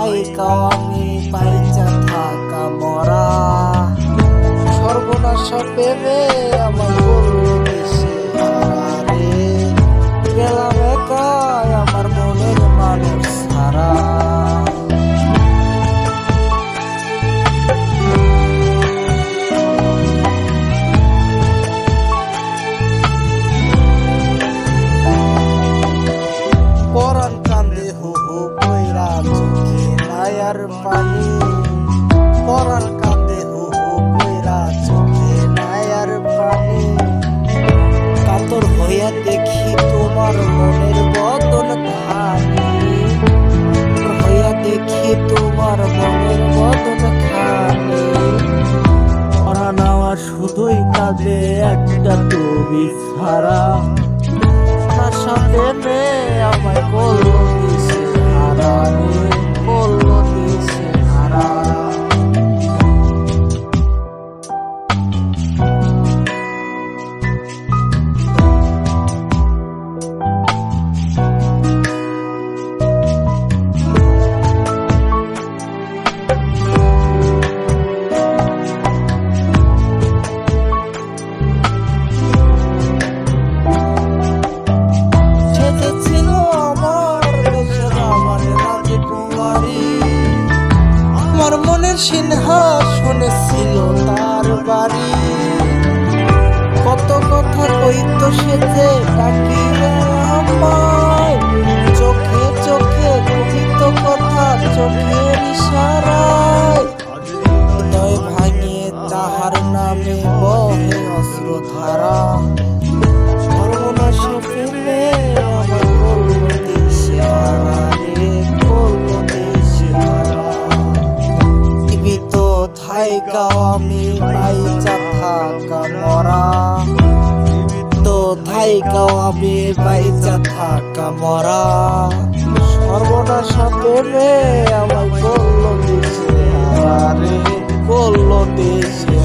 থাইকাও আমি বাইচা থাকা মরা। সর্বনাশ প্রেমে আমার করলো দিশেহারা রে। গেলাম একাই আমার মনের মানুষ ছাড়া। পরাণ কান্দে হু হু কইরা চোখে নাই আর পানি। পরাণ কান্দে হু হু কইরা চোখে নাই আর পানি। কাতর হইয়া দেখি তোমার মনের বদন খানি। হইয়া দেখি তোমার মনের বদন খানি। পরাণ আমার শুধুই কাঁদে একটা তুমি ছাড়া। সাথে আমায় করলো দিশেহারা রে, করলো দিশেহারা। আমার মনের সিংহাসনে ছিল তার বাড়ি। কত কথা কইত সে যে ডাকিয়া আমায়। চোখে চোখে কহিত কথা চোখের ইশারায়। হৃদয় ভাঙিয়ে তাহার নামে বহে অশ্রুধারা। সর্বনাশ প্রেমে আমার করলো দিশেহারা রে, করলো দিশেহারা। থাইকাও আমি বাইচা থাকা মরা। তো থাইকাও আমি বাইচা থাকা মরা। সর্বনাশ প্রেমে আমার করলো দিশেহারা রে, করলো দিশেহারা।